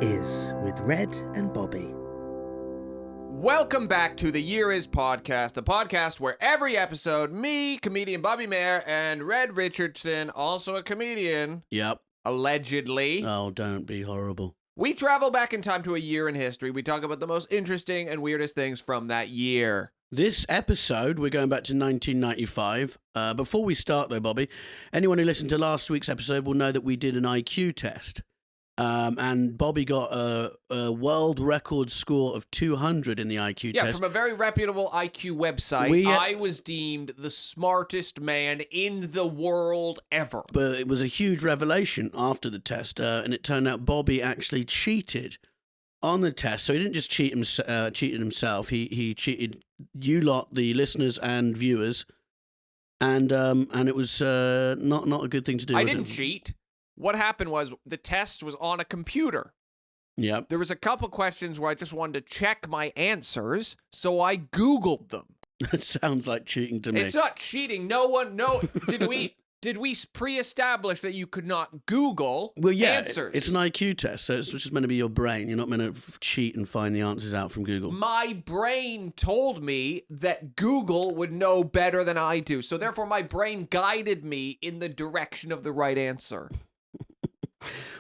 Year Is with Red and Bobby. Welcome back to the Year Is podcast, the podcast where every episode, me, comedian Bobby Mair, and Red Richardson, also a comedian, Yep. allegedly, Oh, don't be horrible. we travel back in time to a year in history. We talk about the most interesting and weirdest things from that year. This episode, we're going back to 1995. Before we start, though, Bobby, anyone who listened to last week's episode will know that we did an IQ test. And Bobby got a world record score of 200 in the IQ test. Yeah, from a very reputable IQ website. I was deemed the smartest man in the world ever. But it was a huge revelation after the test, and it turned out Bobby actually cheated on the test. So he didn't just cheated himself. He cheated you lot, the listeners and viewers, and it was not a good thing to do. I didn't cheat. What happened was the test was on a computer. Yep. There was a couple questions where I just wanted to check my answers, so I Googled them. That sounds like cheating to me. It's not cheating. Did we pre-establish that you could not Google answers? It's an IQ test, so it's just meant to be your brain. You're not meant to cheat and find the answers out from Google. My brain told me that Google would know better than I do, so therefore my brain guided me in the direction of the right answer.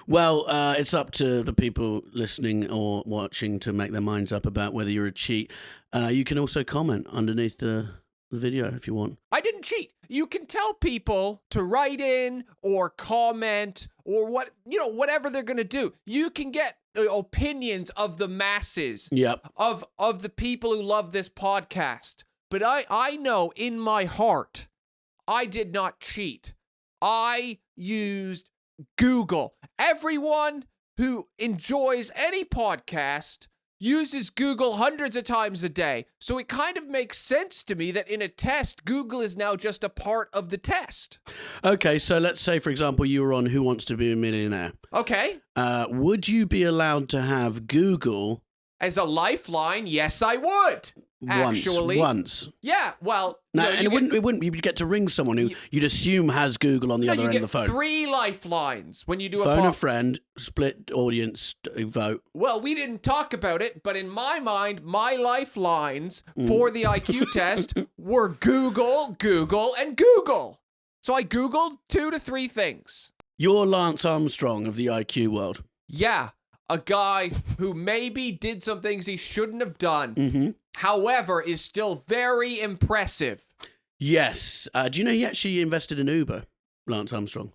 Well, it's up to the people listening or watching to make their minds up about whether you're a cheat. You can also comment underneath the video if you want. I didn't cheat. You can tell people to write in or comment or whatever they're going to do. You can get the opinions of the masses. Yep. Of the people who love this podcast. But I know in my heart I did not cheat. I used Google. Everyone who enjoys any podcast uses Google hundreds of times a day. So it kind of makes sense to me that in a test, Google is now just a part of the test. Okay, so let's say, for example, you were on Who Wants to Be a Millionaire. Okay. Would you be allowed to have Google as a lifeline? Yes, I would. Actually, once. Yeah, well, now, and it wouldn't. You'd get to ring someone who you'd assume has Google on the other end of the phone. You get 3 lifelines when you do phone a friend, split audience vote. Well, we didn't talk about it, but in my mind, my lifelines for the IQ test were Google, and Google. So I Googled 2 to 3 things. You're Lance Armstrong of the IQ world. Yeah, a guy who maybe did some things he shouldn't have done. However, is still very impressive. Yes. Do you know he actually invested in Uber, Lance Armstrong?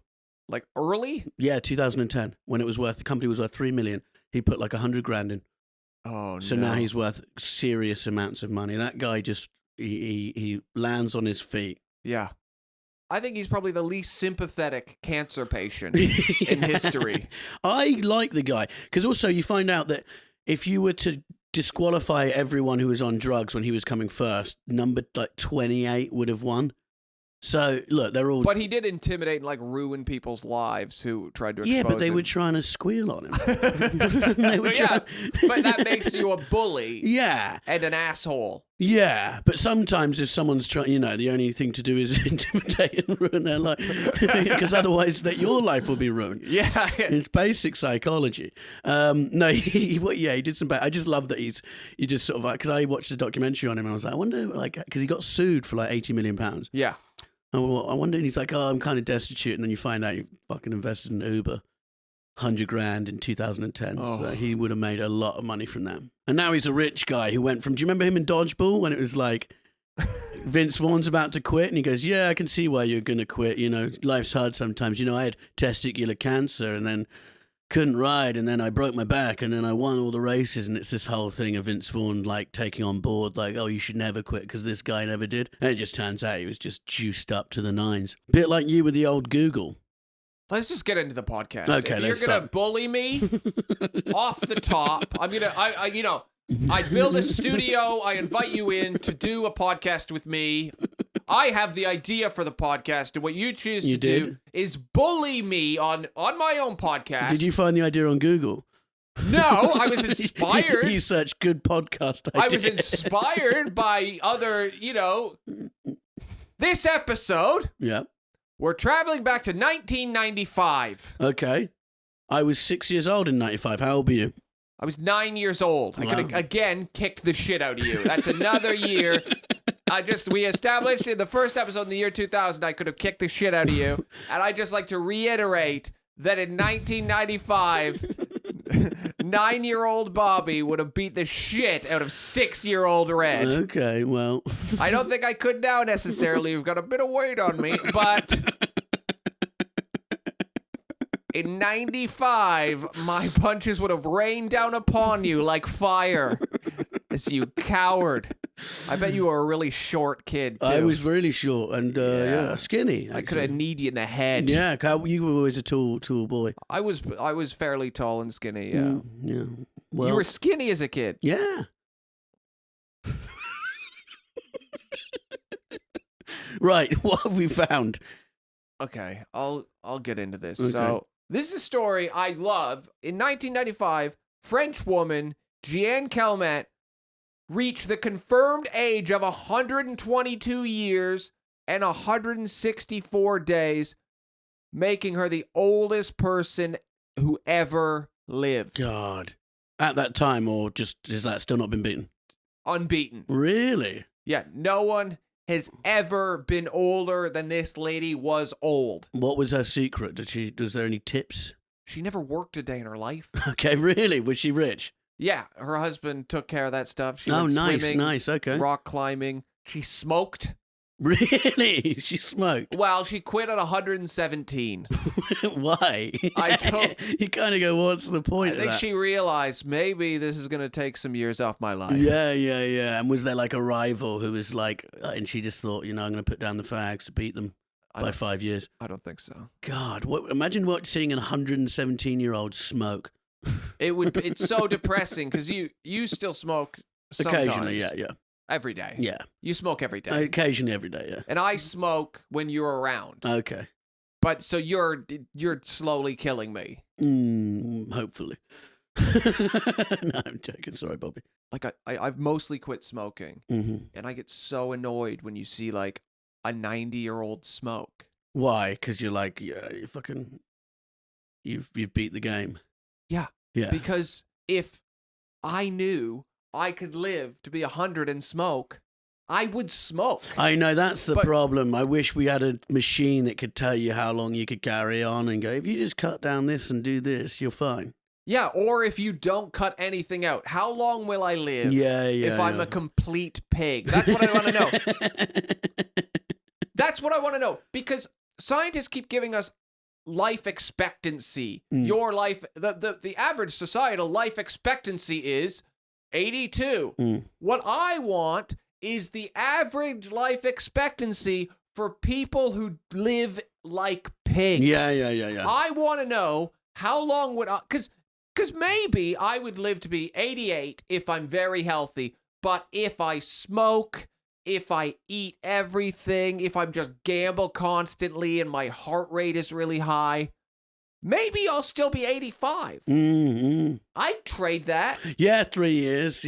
Like early? Yeah, 2010, when the company was worth $3 million. He put like $100,000 in. Oh, so now he's worth serious amounts of money. That guy just he lands on his feet. Yeah. I think he's probably the least sympathetic cancer patient in history. I like the guy because also you find out that if you were to disqualify everyone who was on drugs when he was coming first, number like 28 would have won. So look, they're all. But he did intimidate and like ruin people's lives who tried to expose Yeah, but they him. were trying to squeal on him. Yeah, but that makes you a bully. Yeah, and an asshole. Yeah, but sometimes if someone's trying, the only thing to do is intimidate and ruin their life, because otherwise your life will be ruined. Yeah, it's basic psychology. No, he did some bad. I just love that he just sort of because I watched a documentary on him and I was like, I wonder because he got sued for like £80 million. Yeah. I wonder, and he's like, I'm kind of destitute, and then you find out you fucking invested in Uber, $100,000 in 2010. Oh. So he would have made a lot of money from that. And now he's a rich guy who went from. Do you remember him in Dodgeball when it was like Vince Vaughn's about to quit, and he goes, "Yeah, I can see why you're gonna quit. Life's hard sometimes. I had testicular cancer, and then couldn't ride, and then I broke my back, and then I won all the races." And it's this whole thing of Vince Vaughn like taking on board, like, "Oh, you should never quit because this guy never did." And it just turns out he was just juiced up to the nines, bit like you with the old Google. Let's just get into the podcast. Okay, if you're gonna bully me off the top, I build a studio. I invite you in to do a podcast with me. I have the idea for the podcast, and what you choose to do is bully me on my own podcast. Did you find the idea on Google? No, I was inspired. You searched good podcast idea. I was inspired by other, this episode. Yeah. We're traveling back to 1995. Okay. I was 6 years old in 95. How old were you? I was 9 years old. I could have, again, kicked the shit out of you. That's another year. We established in the first episode in the year 2000, I could have kicked the shit out of you. And I just like to reiterate that in 1995, 9-year-old Bobby would have beat the shit out of 6-year-old Red. Okay, well. I don't think I could now necessarily. You've got a bit of weight on me, but in 95, my punches would have rained down upon you like fire. As you coward. I bet you were a really short kid, too. I was really short and skinny. I could have kneed you in the head. Yeah, you were always a tall boy. I was fairly tall and skinny, yeah. Yeah. Well, You were skinny as a kid. Yeah. Right, what have we found? Okay, I'll get into this. Okay. So, this is a story I love. In 1995, French woman Jeanne Calment reached the confirmed age of 122 years and 164 days, making her the oldest person who ever lived. God. At that time, or just has that still not been beaten? Unbeaten. Really? Yeah, no one has ever been older than this lady was old. What was her secret? Was there any tips? She never worked a day in her life. Okay, really? Was she rich? Yeah, her husband took care of that stuff. She Oh, went nice, swimming, nice, okay. rock climbing. She smoked. Really? She smoked? Well, she quit at 117. Why? I don't- You kind of go, what's the point I think of that? she realized maybe this is going to take some years off my life. Yeah. And was there like a rival who was like, and she just thought, I'm going to put down the fags, beat them by 5 years? I don't think so. God, imagine seeing a 117-year-old smoke. It's so depressing because you still smoke sometimes. Occasionally, yeah. Every day. Yeah. You smoke every day. Occasionally every day, yeah. And I smoke when you're around. Okay. But so you're slowly killing me. Hopefully. No, I'm joking. Sorry, Bobby. Like I've mostly quit smoking. Mm-hmm. And I get so annoyed when you see like a 90-year-old smoke. Why? Because you're like, you've beat the game. Yeah. Yeah. Because if I knew I could live to be 100 and smoke, I would smoke. I know, that's the problem. I wish we had a machine that could tell you how long you could carry on and go, if you just cut down this and do this, you're fine. Yeah, or if you don't cut anything out, how long will I live? Yeah. If I'm a complete pig. That's what I want to know. That's what I want to know. Because scientists keep giving us life expectancy. Your life, the average societal life expectancy is 82. What I want is the average life expectancy for people who live like pigs. Yeah. I want to know how long would I, because maybe I would live to be 88 if I'm very healthy, but if I smoke, if I eat everything, if I'm just gamble constantly and my heart rate is really high, maybe I'll still be 85. I'd trade that. Yeah, 3 years,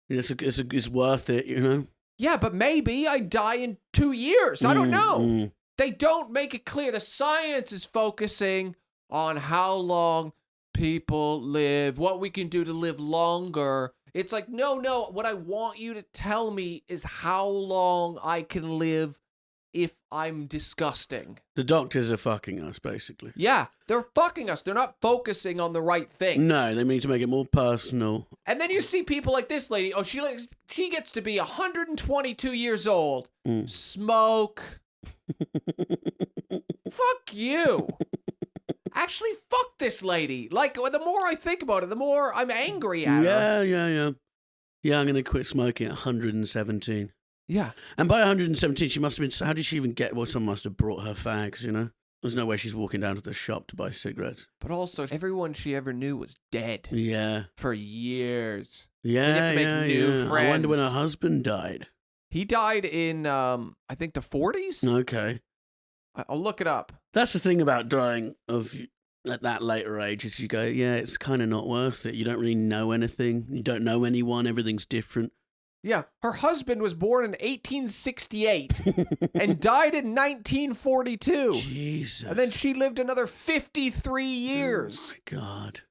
It's worth it, Yeah, but maybe I die in 2 years. I don't know. They don't make it clear. The science is focusing on how long people live, what we can do to live longer. It's like, no. What I want you to tell me is how long I can live if I'm disgusting. The doctors are fucking us, basically. Yeah, they're fucking us. They're not focusing on the right thing. No, they mean to make it more personal. And then you see people like this lady. Oh, she gets to be 122 years old. Smoke. Fuck you. Actually, fuck this lady. Like, the more I think about it, the more I'm angry at her. Yeah. Yeah, I'm going to quit smoking at 117. Yeah. And by 117, she must have been... How did she even get... Well, someone must have brought her fags, There's no way she's walking down to the shop to buy cigarettes. But also, everyone she ever knew was dead. Yeah. For years. Yeah, You have to make new friends. I wonder when her husband died. He died in, I think, the 40s? Okay. I'll look it up. That's the thing about dying at that later age is you go, yeah, it's kind of not worth it. You don't really know anything. You don't know anyone. Everything's different. Yeah, her husband was born in 1868 and died in 1942. Jesus. And then she lived another 53 years. Oh, my God.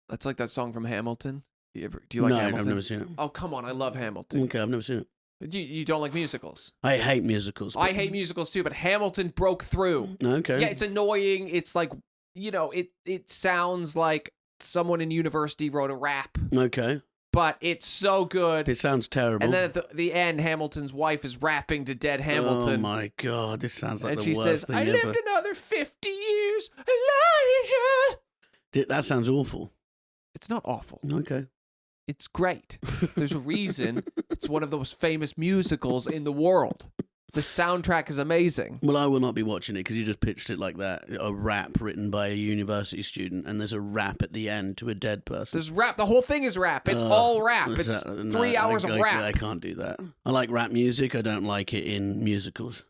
That's like that song from Hamilton. Do you like no, Hamilton? I've never seen it. Oh, come on. I love Hamilton. Okay, I've never seen it. You don't like musicals? I hate musicals. I hate musicals too, but Hamilton broke through. Okay. Yeah, it's annoying. It's like, it sounds like someone in university wrote a rap. Okay. But it's so good. It sounds terrible. And then at the end, Hamilton's wife is rapping to dead Hamilton. Oh, my God. This sounds like and the she worst says, thing I ever. lived another 50 years, Elijah. That sounds awful. It's not awful. Okay. It's great. There's a reason it's one of the most famous musicals in the world. The soundtrack is amazing. Well, I will not be watching it because you just pitched it like that. A rap written by a university student, and there's a rap at the end to a dead person. There's rap. The whole thing is rap. It's all rap. It's 3 hours of rap. I can't do that. I like rap music. I don't like it in musicals.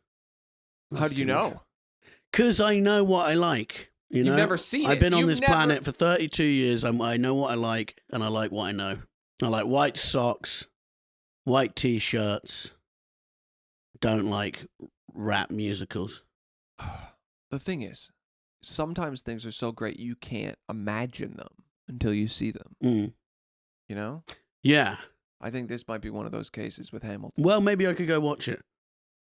How do you know? Because I know what I like. You've never seen it. I've been on this planet for 32 years. I know what I like, and I like what I know. I like white socks, white T-shirts. Don't like rap musicals. The thing is, sometimes things are so great you can't imagine them until you see them. Mm. You know? Yeah. I think this might be one of those cases with Hamilton. Well, maybe I could go watch it.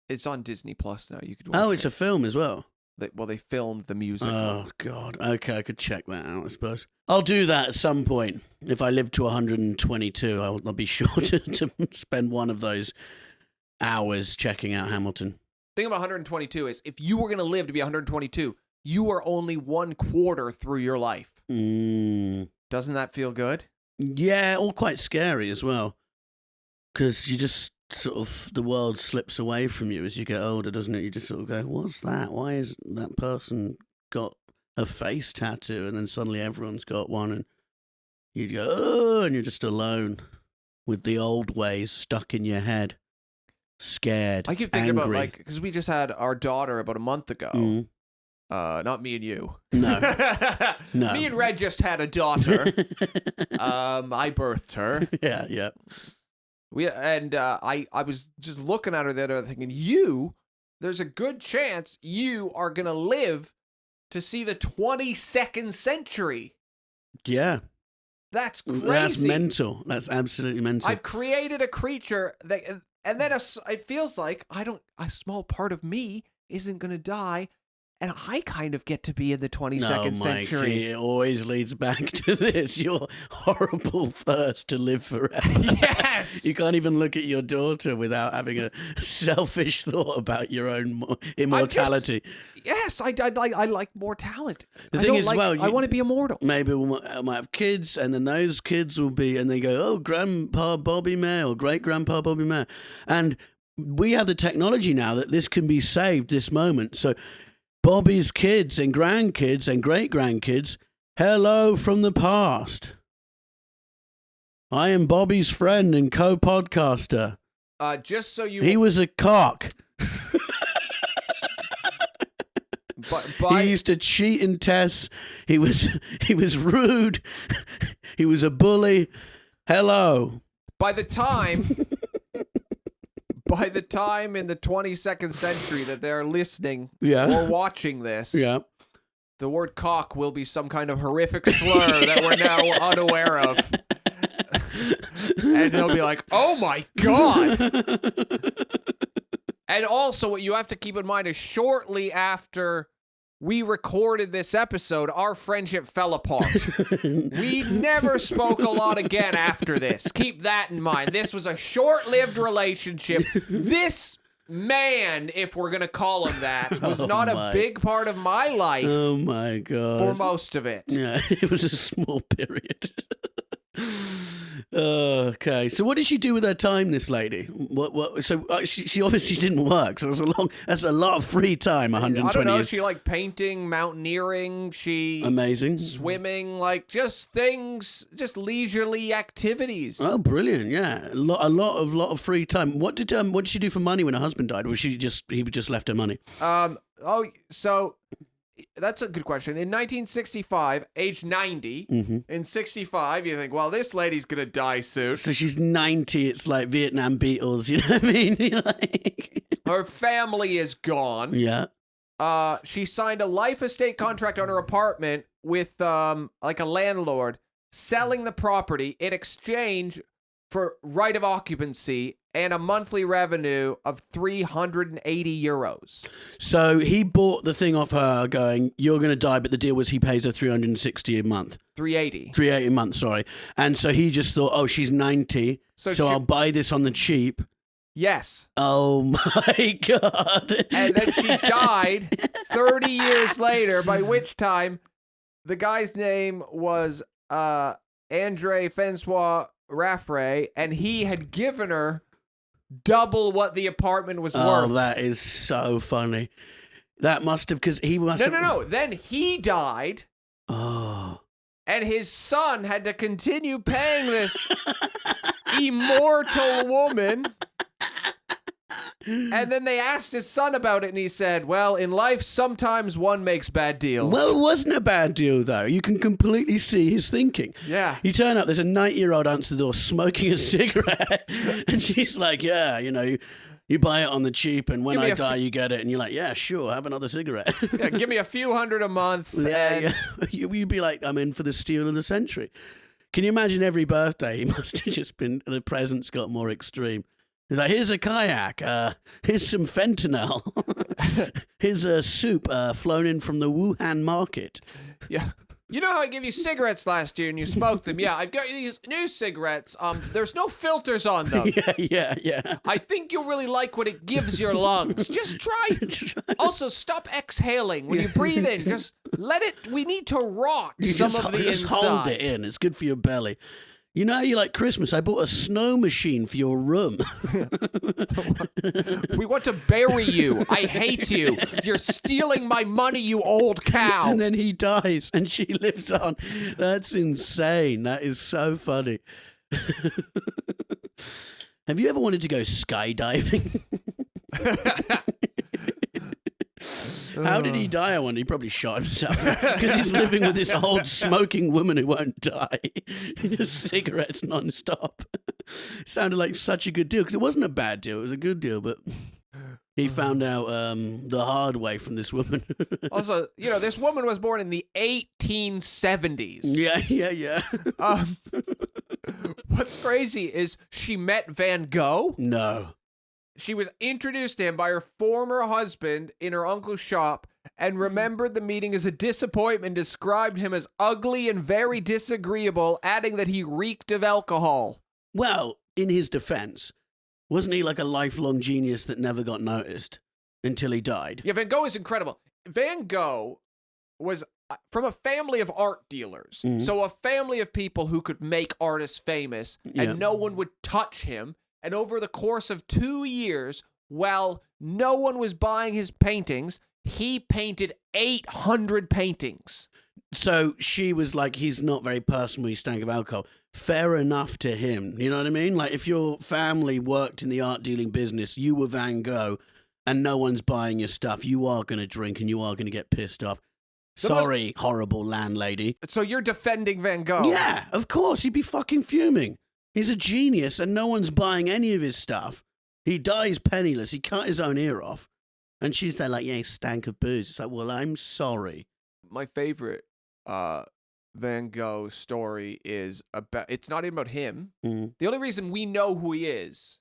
It's on Disney Plus now. You could watch it. It's a film as well. They filmed the musical. Oh, God. Okay, I could check that out, I suppose. I'll do that at some point. If I live to 122, I'll be sure to spend one of those hours checking out Hamilton. The thing about 122 is if you were going to live to be 122, you are only 1/4 through your life. Mm. Doesn't that feel good? Yeah, all quite scary as well. Because you just sort of, the world slips away from you as you get older, doesn't it? You just sort of go, what's that? Why has that person got a face tattoo? And then suddenly everyone's got one, and you go, oh, and you're just alone with the old ways stuck in your head. Scared, I keep thinking angry. about, because we just had our daughter about a month ago. Mm. Not me and you. No. No. Me and Red just had a daughter. I birthed her. Yeah. I was just looking at her the other day thinking, there's a good chance you are going to live to see the 22nd century. Yeah. That's crazy. That's mental. That's absolutely mental. I've created a creature that, and then it feels like a small part of me isn't going to die. And I kind of get to be in the 22nd century. See, it always leads back to this, your horrible thirst to live forever. Yes! You can't even look at your daughter without having a selfish thought about your own immortality. Yes, I like mortality. The thing is, I want to be immortal. Maybe I might have kids, and then those kids will be, and they go, oh, Grandpa Bobby Mair, or Great-Grandpa Bobby Mair. And we have the technology now that this can be saved, this moment. So Bobby's kids and grandkids and great-grandkids, hello from the past. I am Bobby's friend and co-podcaster. Just so you... He was a cock. He used to cheat in tests. He was rude. He was a bully. Hello. By the time in the 22nd century that they're listening or watching this, the word cock will be some kind of horrific slur that we're now unaware of. And they'll be like, oh my God. And also what you have to keep in mind is shortly after we recorded this episode, our friendship fell apart. We never spoke a lot again after this. Keep that in mind. This was a short-lived relationship. This man, if we're going to call him that, was not a big part of my life. Oh, my God. For most of it. Yeah, it was a small period. Okay, so what did she do with her time, this lady? What? So she obviously didn't work. So that's a lot of free time. 120 I don't know. years. She liked painting, mountaineering. Amazing. Swimming, like just leisurely activities. Oh, brilliant! Yeah, a lot of free time. What did she do for money when her husband died? Or he just left her money? So That's a good question. In 1965, age 90, in 65, you think, well, this lady's going to die soon. So she's 90. It's like Vietnam Beatles. You know what I mean? Her family is gone. Yeah. She signed a life estate contract on her apartment with like a landlord, selling the property in exchange for right of occupancy and a monthly revenue of 380 euros. So he bought the thing off her going, you're going to die, but the deal was he pays her 360 a month. 380. 380 a month, sorry. And so he just thought, oh, she's 90, so I'll buy this on the cheap. Yes. Oh, my God. And then she died 30 years later, by which time the guy's name was Andre Francois Raffray, and he had given her double what the apartment was worth. Oh, that is so funny. That must have, because he must have... No. Then he died. Oh. And his son had to continue paying this immortal woman. And then they asked his son about it, and he said, well, in life, sometimes one makes bad deals. Well, it wasn't a bad deal, though. You can completely see his thinking. Yeah. You turn up, there's a 90-year-old answer the door smoking a cigarette, and she's like, yeah, you buy it on the cheap, and when I die, you get it. And you're like, yeah, sure, have another cigarette. Yeah, give me a few $100 a month. Yeah. You'd be like, I'm in for the steal of the century. Can you imagine every birthday? He must have just been, the presents got more extreme. He's like, here's a kayak, here's some fentanyl, here's a soup flown in from the Wuhan market. Yeah. You know how I gave you cigarettes last year and you smoked them? Yeah, I've got you these new cigarettes. There's no filters on them. Yeah. I think you'll really like what it gives your lungs. Just try. Also, stop exhaling. When you breathe in, just let it, we need to rot some of the just inside. Hold it in. It's good for your belly. You know how you like Christmas? I bought a snow machine for your room. We want to bury you. I hate you. You're stealing my money, you old cow. And then he dies and she lives on. That's insane. That is so funny. Have you ever wanted to go skydiving? How did he die? I wonder. He probably shot himself because he's living with this old smoking woman who won't die. Just cigarettes nonstop. Sounded like such a good deal because it wasn't a bad deal. It was a good deal, but he found out the hard way from this woman. Also, this woman was born in the 1870s. Yeah. What's crazy is she met Van Gogh. No. She was introduced to him by her former husband in her uncle's shop and remembered the meeting as a disappointment, described him as ugly and very disagreeable, adding that he reeked of alcohol. Well, in his defense, wasn't he like a lifelong genius that never got noticed until he died? Yeah, Van Gogh is incredible. Van Gogh was from a family of art dealers. Mm-hmm. So a family of people who could make artists famous and no one would touch him. And over the course of 2 years, while no one was buying his paintings, he painted 800 paintings. So she was like, he's not very personal, he stank of alcohol. Fair enough to him. You know what I mean? Like, if your family worked in the art dealing business, you were Van Gogh, and no one's buying your stuff, you are going to drink and you are going to get pissed off. Sorry, horrible landlady. So you're defending Van Gogh? Yeah, of course. He'd be fucking fuming. He's a genius and no one's buying any of his stuff. He dies penniless. He cut his own ear off. And she's there like, yeah, he stank of booze. It's like, well, I'm sorry. My favorite Van Gogh story is about, it's not even about him. Mm. The only reason we know who he is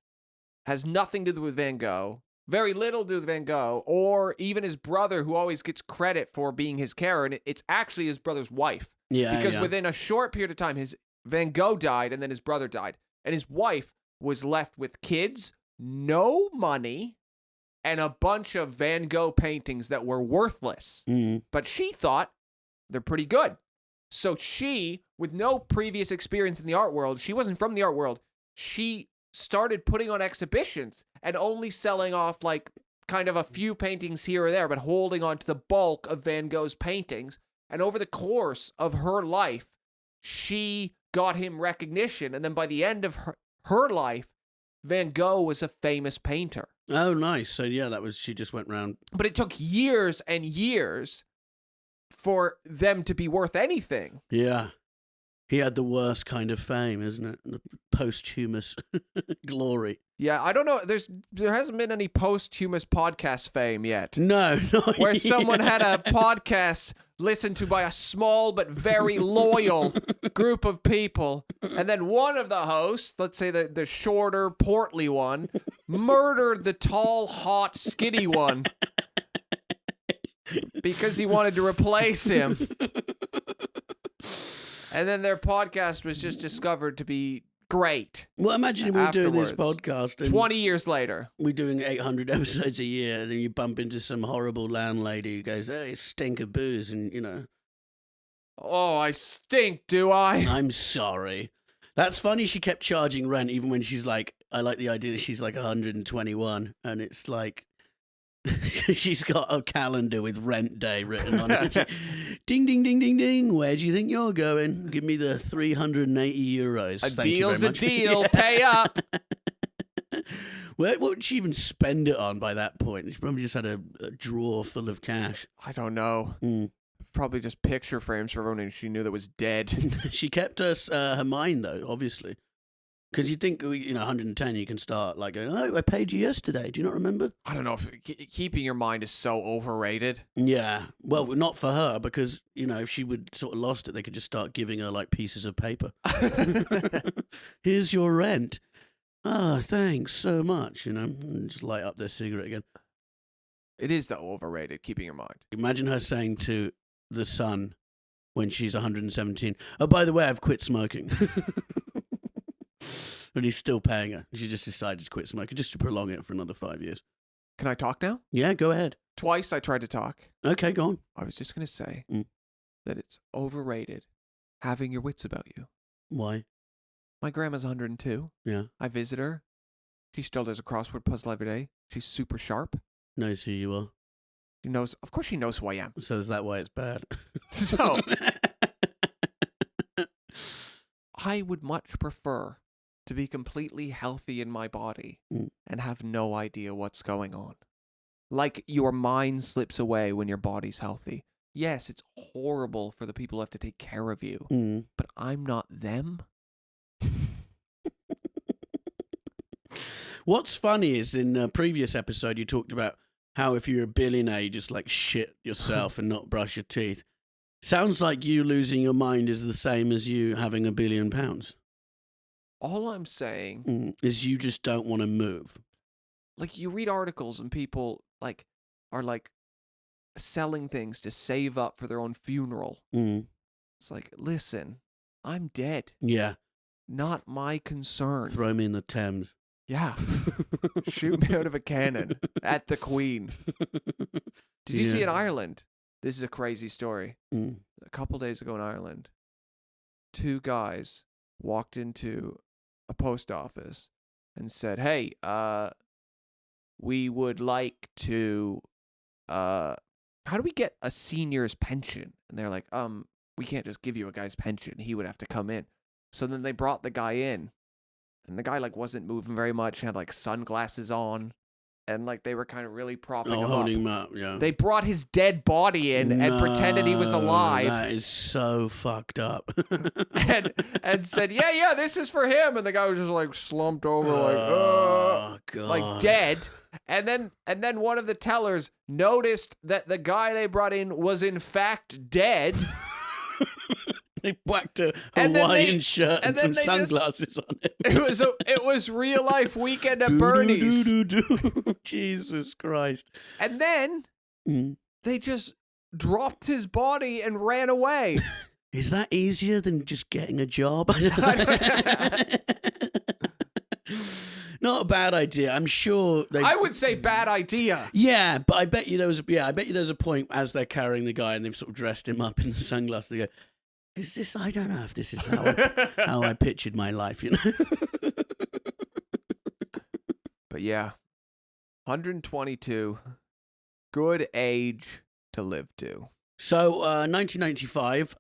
has nothing to do with Van Gogh, very little to do with Van Gogh, or even his brother, who always gets credit for being his carer. And it's actually his brother's wife. Yeah, because within a short period of time, Van Gogh died, and then his brother died. And his wife was left with kids, no money, and a bunch of Van Gogh paintings that were worthless. Mm. But she thought they're pretty good. So she, with no previous experience in the art world, she wasn't from the art world, she started putting on exhibitions and only selling off like kind of a few paintings here or there, but holding on to the bulk of Van Gogh's paintings. And over the course of her life, she got him recognition, and then by the end of her life, Van Gogh was a famous painter. Oh, nice. So yeah, she just went round. But it took years and years for them to be worth anything. Yeah. He had the worst kind of fame, isn't it? The posthumous glory. Yeah, I don't know. There hasn't been any posthumous podcast fame yet. No, not Where yet. someone had a podcast listened to by a small but very loyal group of people, and then one of the hosts, let's say the shorter, portly one, murdered the tall, hot, skinny one because he wanted to replace him. And then their podcast was just discovered to be great. Well, imagine if we were doing this afterwards. podcast and 20 years later. we're doing 800 episodes a year, and then you bump into some horrible landlady who goes, "Hey, stink of booze," and, you know, Oh, I stink, do I? I'm sorry. That's funny. She kept charging rent even when she's like, I like the idea that she's like 121, and it's like, she's got a calendar with rent day written on it. Ding, ding, ding, ding, ding. Where do you think you're going? Give me the 380 euros. A Thank you deal's very a much. deal. Yeah. Pay up. What would she even spend it on by that point? She probably just had a drawer full of cash. I don't know. Mm. Probably just picture frames for everyone she knew that was dead. She kept her mind, though, obviously. Because you think, 110, you can start like going, "Oh, I paid you yesterday. Do you not remember?" I don't know if keeping your mind is so overrated. Yeah. Well, not for her, because, if she would sort of lost it, they could just start giving her like pieces of paper. Here's your rent. Oh, thanks so much, and just light up their cigarette again. It is, though, overrated, keeping your mind. Imagine her saying to the son when she's 117, "Oh, by the way, I've quit smoking." And he's still paying her. She just decided to quit smoking just to prolong it for another 5 years. Can I talk now? Yeah, go ahead. Twice I tried to talk. Okay, go on. I was just going to say Mm. that it's overrated having your wits about you. Why? My grandma's 102. Yeah. I visit her. She still does a crossword puzzle every day. She's super sharp. Knows who you are. She knows, of course she knows who I am. So is that why it's bad? No. I would much prefer to be completely healthy in my body and have no idea what's going on. Like your mind slips away when your body's healthy. Yes, it's horrible for the people who have to take care of you, but I'm not them. What's funny is in a previous episode you talked about how if you're a billionaire you just like shit yourself and not brush your teeth. Sounds like you losing your mind is the same as you having £1 billion. All I'm saying is you just don't want to move. Like you read articles and people are selling things to save up for their own funeral. It's like, listen, I'm dead. Yeah. Not my concern. Throw me in the Thames. Yeah. Shoot me out of a cannon at the Queen. Did you see in Ireland? This is a crazy story. A couple days ago in Ireland, 2 guys walked into a post office and said, "Hey, we would like to, how do we get a senior's pension?" And they're like, we can't just give you a guy's pension. He would have to come in. So then they brought the guy in, and the guy wasn't moving very much, had sunglasses on, and they were kind of really propping him up. Holding him up, yeah. They brought his dead body in and pretended he was alive. That is so fucked up. and said, yeah, this is for him. And the guy was just slumped over, God. dead. And then one of the tellers noticed that the guy they brought in was in fact dead. They whacked a Hawaiian shirt and some they sunglasses on it. It was real life Weekend at Bernie's. Jesus Christ. And then they just dropped his body and ran away. Is that easier than just getting a job? Not a bad idea. I'm sure I would say bad idea. Yeah, but I bet you there was a point as they're carrying the guy and they've sort of dressed him up in the sunglasses. They go, "Is this? I don't know if this is how I pictured my life, But yeah, 122, good age to live to. So, 1995,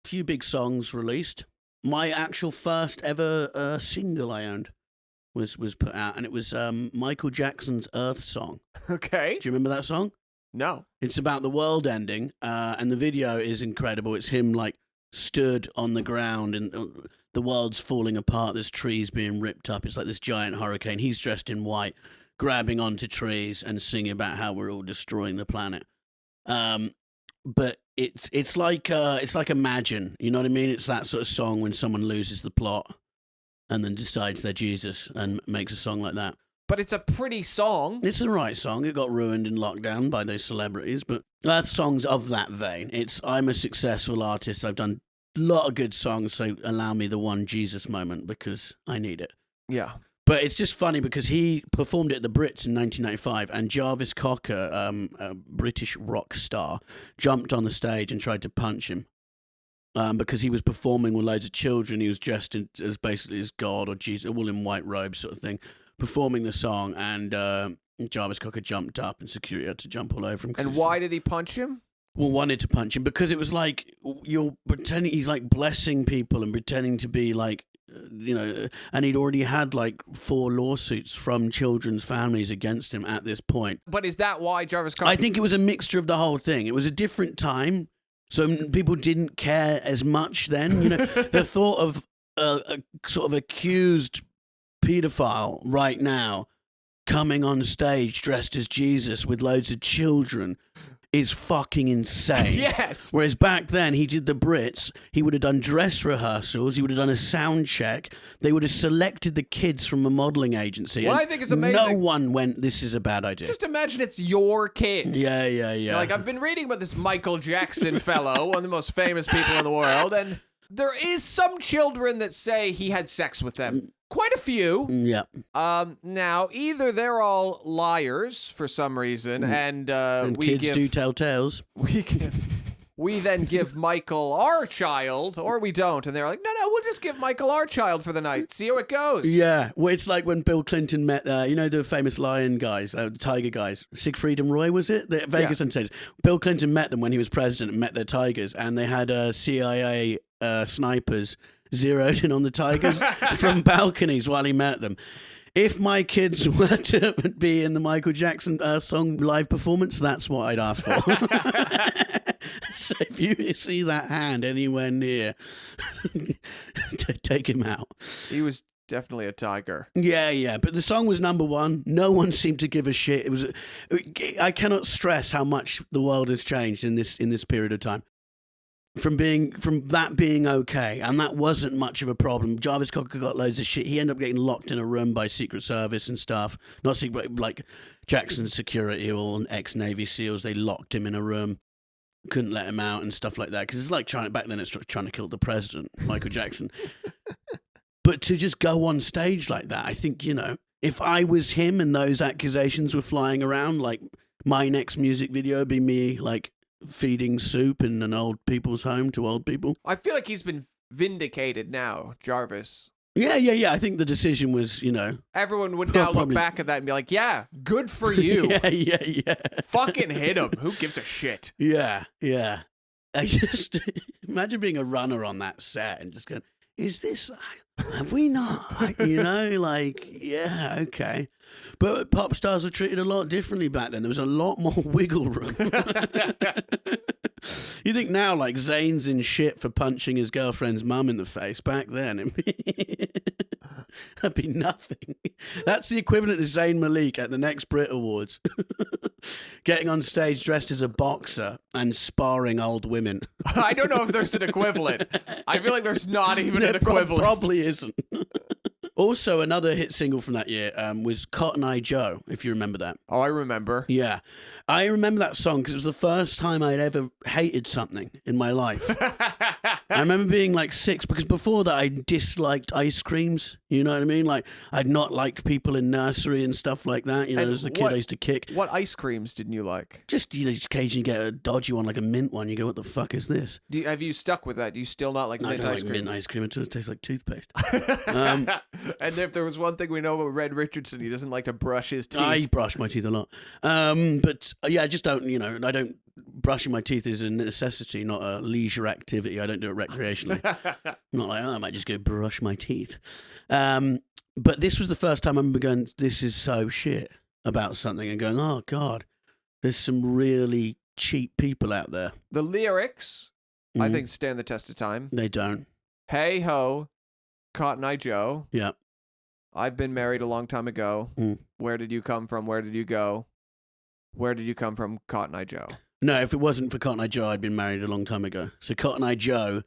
few big songs released. My actual first ever single I owned was put out, and it was Michael Jackson's Earth Song. Okay. Do you remember that song? No. It's about the world ending, and the video is incredible. It's him like stood on the ground and the world's falling apart. There's trees being ripped up. It's like this giant hurricane. He's dressed in white, grabbing onto trees and singing about how we're all destroying the planet. But it's like Imagine, you know what I mean? It's that sort of song when someone loses the plot and then decides they're Jesus and makes a song like that. But it's a pretty song. It's the right song. It got ruined in lockdown by those celebrities, but that song's of that vein. I'm a successful artist. I've done a lot of good songs, so allow me the one Jesus moment because I need it. Yeah. But it's just funny because he performed it at the Brits in 1995, and Jarvis Cocker, a British rock star, jumped on the stage and tried to punch him because he was performing with loads of children. He was dressed as basically as God or Jesus, all in white robes sort of thing, performing the song, and Jarvis Cocker jumped up and security had to jump all over him. And why did he punch him? Well, wanted to punch him because it was like you're pretending he's like blessing people and pretending to be like, and he'd already had like 4 lawsuits from children's families against him at this point. But is that why Jarvis Cocker? I think it was a mixture of the whole thing. It was a different time, so people didn't care as much then. The thought of a sort of accused paedophile right now coming on stage dressed as Jesus with loads of children is fucking insane. Yes. Whereas back then, he did the Brits. He would have done dress rehearsals. He would have done a sound check. They would have selected the kids from a modeling agency. What I think is amazing. No one went, this is a bad idea. Just imagine it's your kid. Yeah. Like, I've been reading about this Michael Jackson fellow, one of the most famous people in the world, and there is some children that say he had sex with them. Quite a few. Yeah. Now, either they're all liars for some reason, and kids do tell tales. We then give Michael our child, or we don't, and they're like, no, we'll just give Michael our child for the night. See how it goes. Yeah. Well, it's like when Bill Clinton met, the famous lion guys, the tiger guys, Siegfried and Roy, was it? The Vegas Untitled. Bill Clinton met them when he was president and met their tigers, and they had CIA snipers zeroed in on the tigers from balconies while he met them. If my kids were to be in the Michael Jackson song live performance, that's what I'd ask for. So if you see that hand anywhere near, take him out. He was definitely a tiger. Yeah. But the song was number 1. No one seemed to give a shit. I cannot stress how much the world has changed in this period of time. From that being okay, and that wasn't much of a problem. Jarvis Cocker got loads of shit. He ended up getting locked in a room by Secret Service and stuff. Not secret, like Jackson's security or ex-Navy SEALs. They locked him in a room, couldn't let him out and stuff like that. Because it's like back then it's trying to kill the president, Michael Jackson. But to just go on stage like that, I think, if I was him and those accusations were flying around, like my next music video would be me, like, feeding soup in an old people's home to old people. I feel like he's been vindicated now, Jarvis. Yeah. I think the decision was, Everyone would now look back at that and be like, yeah, good for you. Yeah. Fucking hit him. Who gives a shit? Yeah. I just imagine being a runner on that set and just going, is this, have we not, yeah, okay. But pop stars were treated a lot differently back then. There was a lot more wiggle room. You think now, like, Zayn's in shit for punching his girlfriend's mum in the face. Back then, that'd be nothing. That's the equivalent of Zayn Malik at the next Brit Awards. Getting on stage dressed as a boxer and sparring old women. I don't know if there's an equivalent. I feel like there's not even an equivalent. Probably isn't. Also, another hit single from that year was Cotton Eye Joe, if you remember that. Oh, I remember. Yeah. I remember that song because it was the first time I'd ever hated something in my life. I remember being like 6 because before that I disliked ice creams. You know what I mean? Like, I'd not liked people in nursery and stuff like that. As a kid I used to kick. What ice creams didn't you like? Just, just occasionally get a dodgy one, like a mint one. You go, what the fuck is this? Have you stuck with that? Do you still not like mint I don't ice cream? mint ice cream. It just tastes like toothpaste. And if there was one thing we know about Red Richardson, he doesn't like to brush his teeth. I brush my teeth a lot. But I just don't, I don't, brushing my teeth is a necessity, not a leisure activity. I don't do it recreationally. Not like, I might just go brush my teeth. But this was the first time I remember going, this is so shit about something and going, oh God, There's some really cheap people out there. The lyrics, I Mhm. think, stand the test of time. They don't. Hey ho, Cotton Eye Joe. Yeah. I've been married a long time ago. Mm. Where did you come from? Where did you go? Where did you come from, Cotton Eye Joe? No, if it wasn't for Cotton Eye Joe, I'd been married a long time ago. So Cotton Eye Joe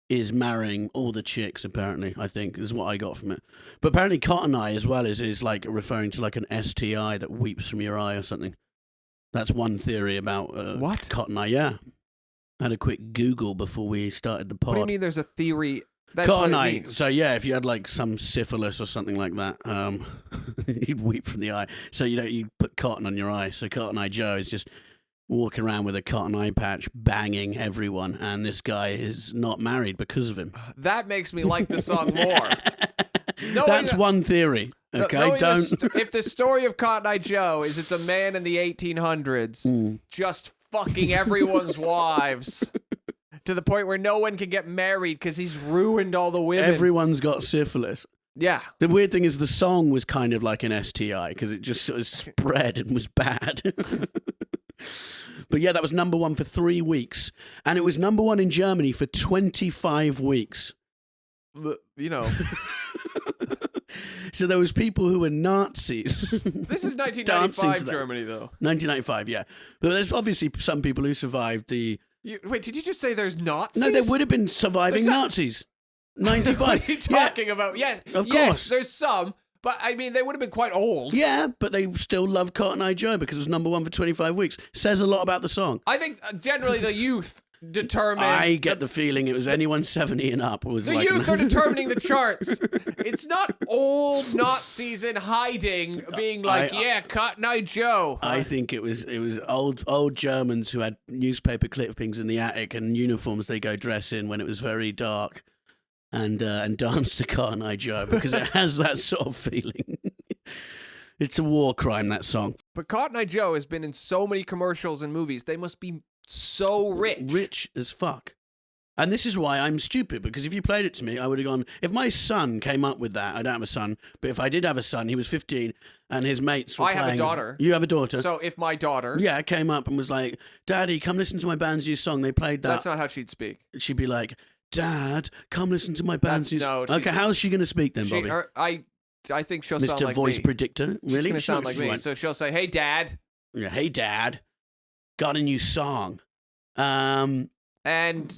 is marrying all the chicks, apparently, I think, is what I got from it. But apparently Cotton Eye as well is like referring to like an STI that weeps from your eye or something. That's one theory about What? Cotton Eye, yeah. I had a quick Google before we started the pod. What do you mean there's a theory? That's Cotton what it eye. means. So yeah, if you had like some syphilis or something like that, you'd weep from the eye. So you put cotton on your eye. So Cotton Eye Joe is just walking around with a cotton eye patch, banging everyone, and this guy is not married because of him. That makes me like the song more. That's one theory. Okay, if the story of Cotton Eye Joe is it's a man in the 1800s just fucking everyone's wives to the point where no one can get married because he's ruined all the women. Everyone's got syphilis. Yeah. The weird thing is the song was kind of like an STI because it just sort of spread and was bad. But yeah, that was number one for 3 weeks. And it was number one in Germany for 25 weeks. You know. So there was people who were Nazis. This is dancing to 1995 that. Germany, though. 1995, yeah. But there's obviously some people who survived the... Wait, did you just say there's Nazis? No, there would have been surviving Nazis. 95. What are you talking about? Yes, Of yes, course. there's some, but I mean, they would have been quite old. Yeah, but they still love Cotton Eye Joe because it was number one for 25 weeks. Says a lot about the song. I think generally the youth determine... I get the feeling it was anyone 70 and up was The like... youth are determining the charts. It's not old Nazis in hiding being like, yeah, Cotton Eye Joe. I think it was old Germans who had newspaper clippings in the attic and uniforms they go dress in when it was very dark and dance to Cotton Eye Joe because it has that sort of feeling. It's a war crime, that song. But Cotton Eye Joe has been in so many commercials and movies. They must be so rich. Rich as fuck. And this is why I'm stupid, because if you played it to me, I would have gone, if my son came up with that, I don't have a son, but if I did have a son, he was 15, and his mates were I have a playing- daughter. You have a daughter. So if my daughter... Yeah, came up and was like, Daddy, come listen to my band's new song. They played that. That's not how she'd speak. She'd be like, Dad, come listen to my band's new song. no, Okay, how's she going to speak then, Bobby? I think she'll sound Mr. like Voice me. Predictor? She's Really? going to sound like She me. won't. So she'll say, hey, Dad. Yeah, hey, Dad, got a new song. And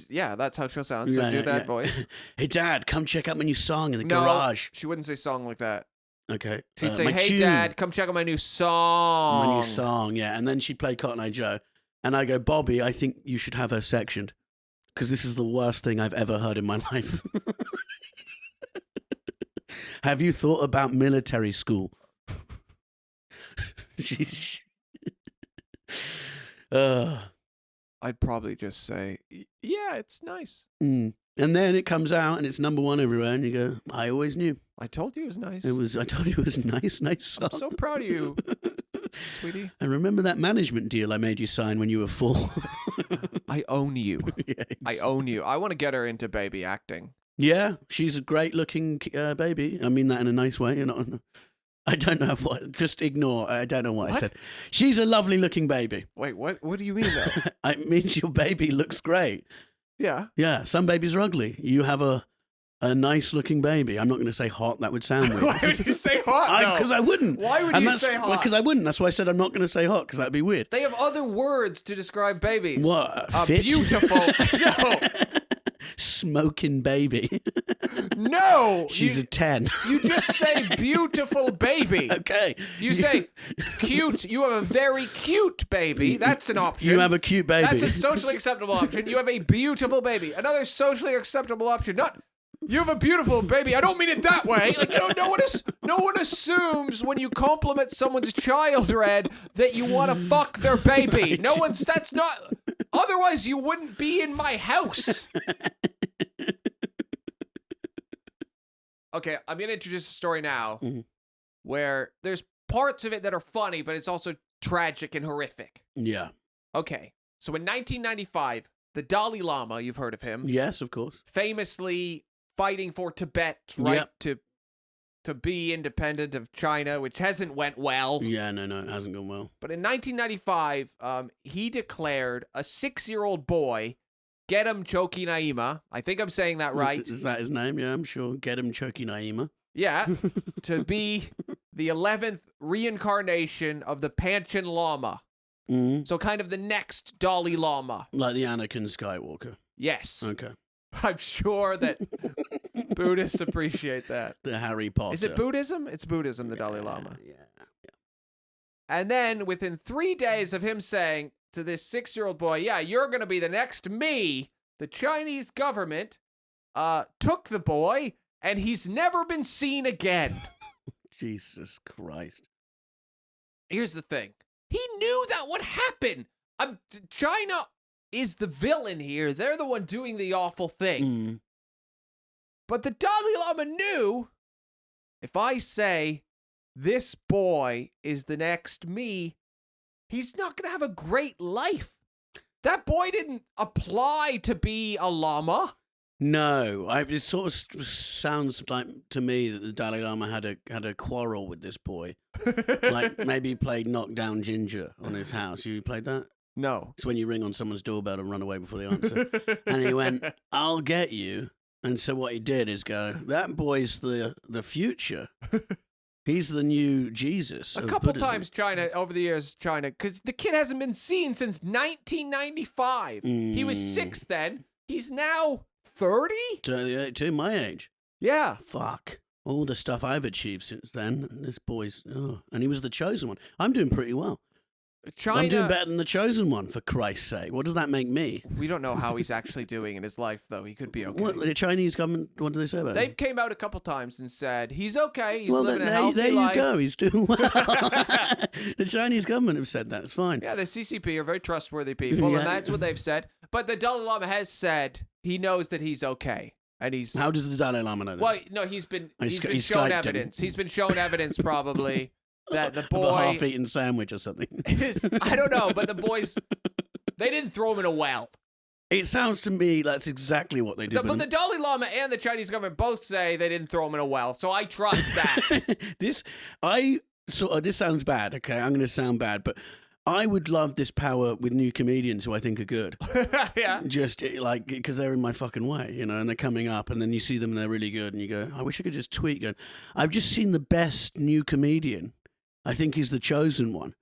yeah, that's how she'll sound. So Yeah, do that yeah. voice. Hey, Dad, come check out my new song in the No, garage. she wouldn't say song like that. Okay. She'd say, my hey, tune. Dad, come check out my new song. My new song, yeah. And then she'd play Cotton Eye Joe. And I go, Bobby, I think you should have her sectioned. Because this is the worst thing I've ever heard in my life. Have you thought about military school? I'd probably just say, yeah, it's nice. And then it comes out and it's number one everywhere. And you go, I always knew. I told you it was nice. I told you it was nice song. I'm so proud of you, sweetie. And remember that management deal I made you sign when you were 4? I own you. Yeah, I own you. I want to get her into baby acting. yeah, she's a great looking baby. I mean that in a nice way. You're not. I don't know what. Just ignore. I don't know what I said. She's a lovely looking baby. Wait, what? What do you mean though? It means your baby looks great. Yeah. Yeah, some babies are ugly. You have a nice looking baby. I'm not going to say hot. That would sound weird. Why would you say hot? Because I wouldn't. Why would you say hot? Because I wouldn't. That's why I said I'm not going to say hot, because that'd be weird. They have other words to describe babies. What? A Fit? beautiful. No. Smoking baby. No. She's a 10. You just say beautiful baby. Okay. You say cute. You have a very cute baby. That's an option. You have a cute baby. That's a socially acceptable option. You have a beautiful baby. Another socially acceptable option. Not you have a beautiful baby. I don't mean it that way. Like no one assumes when you compliment someone's child, Red, that you want to fuck their baby. No one's. That's not. Otherwise, you wouldn't be in my house. Okay, I'm gonna introduce a story now where there's parts of it that are funny, but it's also tragic and horrific. Yeah. Okay, so in 1995, the Dalai Lama, you've heard of him, Yes, of course. famously fighting for Tibet's right Yep. to to be independent of China, which hasn't went well. Yeah, no, it hasn't gone well. But in 1995, he declared a 6-year-old boy, Gedam Choki Naima, I think I'm saying that right. Is that his name? Yeah, I'm sure. Gedam Choki Naima. Yeah, to be the 11th reincarnation of the Panchen Lama. Mm. So kind of the next Dalai Lama. Like the Anakin Skywalker. Yes. Okay. I'm sure that Buddhists appreciate that. The Harry Potter. Is it Buddhism? It's Buddhism, the Dalai Lama. Yeah. And then within 3 days of him saying to this 6-year-old boy, yeah, you're going to be the next me, the Chinese government took the boy and he's never been seen again. Jesus Christ. Here's the thing. He knew that would happen. China is the villain here. They're the one doing the awful thing. Mm. But the Dalai Lama knew, if I say this boy is the next me, he's not going to have a great life. That boy didn't apply to be a Lama. No, it sort of sounds like to me that the Dalai Lama had a quarrel with this boy. Like maybe he played Knockdown Ginger on his house. You played that? No. It's when you ring on someone's doorbell and run away before they answer. And he went, I'll get you. And so what he did is go, that boy's the future. He's the new Jesus. A couple times China, over the years, because the kid hasn't been seen since 1995. He was 6 then. He's now 30? To my age. Yeah. Fuck. All the stuff I've achieved since then. This boy's, and he was the chosen one. I'm doing pretty well. I'm doing better than the chosen one, for Christ's sake. What does that make me? We don't know how he's actually doing in his life, though. He could be okay. What, the Chinese government, what do they say about him? They've came out a couple times and said, he's okay, he's living a healthy life. There you go, he's doing well. The Chinese government have said that, it's fine. Yeah, the CCP are very trustworthy people, and that's what they've said. But the Dalai Lama has said he knows that he's okay. And he's... How does the Dalai Lama know this? Well, no, he's been shown evidence. Him. He's been shown evidence, probably, that the boy... Of a half-eaten sandwich or something. I don't know, but the boys... They didn't throw him in a well. It sounds to me that's exactly what they did. But the Dalai Lama and the Chinese government both say they didn't throw him in a well, so I trust that. This sounds bad, okay? I'm going to sound bad, but I would love this power with new comedians who I think are good. Yeah. Just like, because they're in my fucking way, you know, and they're coming up, and then you see them and they're really good, and you go, I wish I could just tweet going, I've just seen the best new comedian. I think he's the chosen one.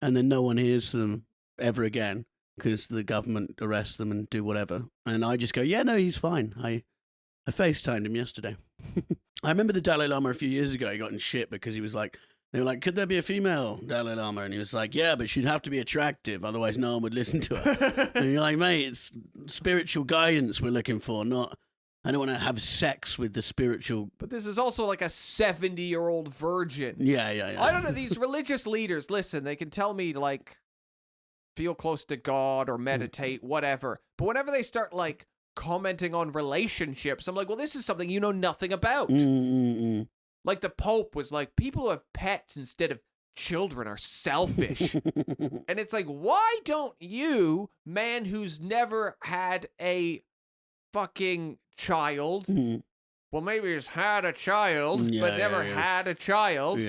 And then no one hears them ever again because the government arrests them and do whatever. And I just go, yeah, no, he's fine. I FaceTimed him yesterday. I remember the Dalai Lama a few years ago, he got in shit because he was like, they were like, could there be a female Dalai Lama? And he was like, yeah, but she'd have to be attractive. Otherwise, no one would listen to her. And you're like, mate, it's spiritual guidance we're looking for, not, I don't want to have sex with the spiritual. But this is also like a 70-year-old virgin. Yeah. I don't know. These religious leaders, listen, they can tell me, like, feel close to God or meditate, whatever. But whenever they start, like, commenting on relationships, I'm like, well, this is something you know nothing about. Like the Pope was like, people who have pets instead of children are selfish. And it's like, why don't you, man who's never had a fucking child, well, maybe he's had a child, but never had a child,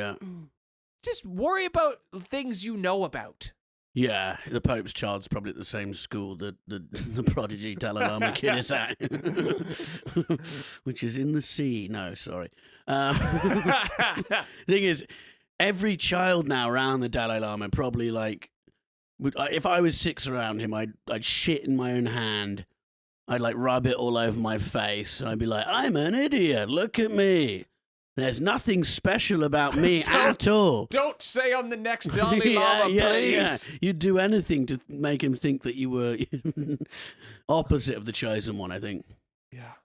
just worry about things you know about. Yeah, the Pope's child's probably at the same school that the prodigy Dalai Lama kid is at, which is in the sea. No, sorry. Thing is, every child now around the Dalai Lama probably like, if I was 6 around him, I'd shit in my own hand. I'd like rub it all over my face, and I'd be like, I'm an idiot. Look at me. There's nothing special about me at all. Don't say I'm the next Dalai Lama, please. Yeah. You'd do anything to make him think that you were opposite of the chosen one, I think. Yeah.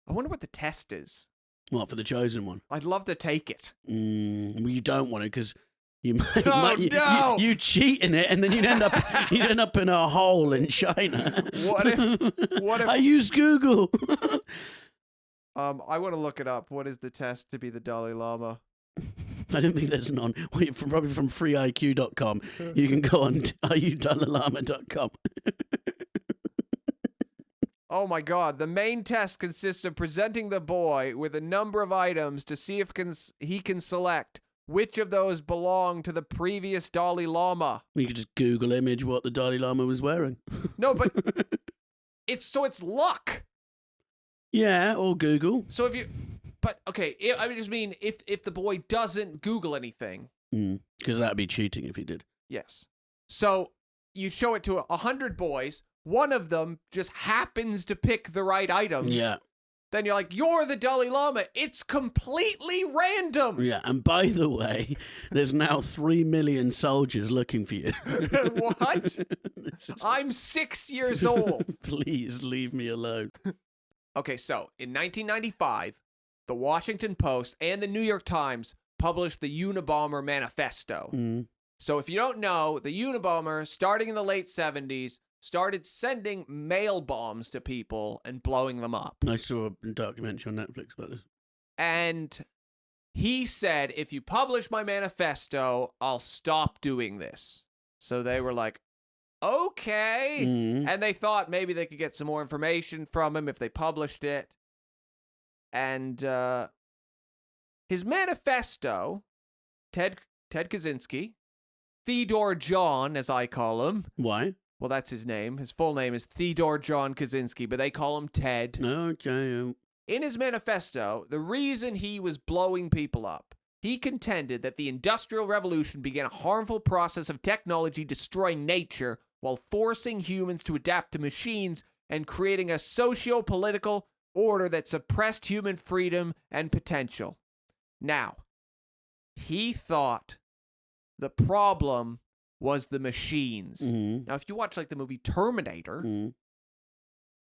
I wonder what the test is. What, for the chosen one? I'd love to take it. Well, you don't want to because you might, you cheat in it, and then you'd end up in a hole in China. What if I use Google? I want to look it up. What is the test to be the Dalai Lama? I don't think there's none. Probably from freeiq.com. You can go on iudalailama.com. Oh my God. The main test consists of presenting the boy with a number of items to see if he can select which of those belong to the previous Dalai Lama. You could just Google image what the Dalai Lama was wearing. No, but it's luck. Yeah, or Google. So I just mean if the boy doesn't Google anything. Because that'd be cheating if he did. Yes. So you show it to 100 boys. One of them just happens to pick the right items. Yeah. Then you're like, you're the Dalai Lama. It's completely random. Yeah, and by the way, there's now 3 million soldiers looking for you. What? I'm 6 years old. Please leave me alone. Okay, so in 1995, the Washington Post and the New York Times published the Unabomber Manifesto. So if you don't know, the Unabomber, starting in the late 70s, started sending mail bombs to people and blowing them up. I saw a documentary on Netflix about this. And he said, if you publish my manifesto, I'll stop doing this. So they were like, okay. And they thought maybe they could get some more information from him if they published it. And his manifesto, Ted Kaczynski, Theodore John, as I call him. Why? Well, that's his name. His full name is Theodore John Kaczynski, but they call him Ted. Okay. In his manifesto, the reason he was blowing people up, he contended that the Industrial Revolution began a harmful process of technology destroying nature while forcing humans to adapt to machines and creating a socio-political order that suppressed human freedom and potential. Now, he thought the problem was the machines. Now, if you watch like the movie Terminator,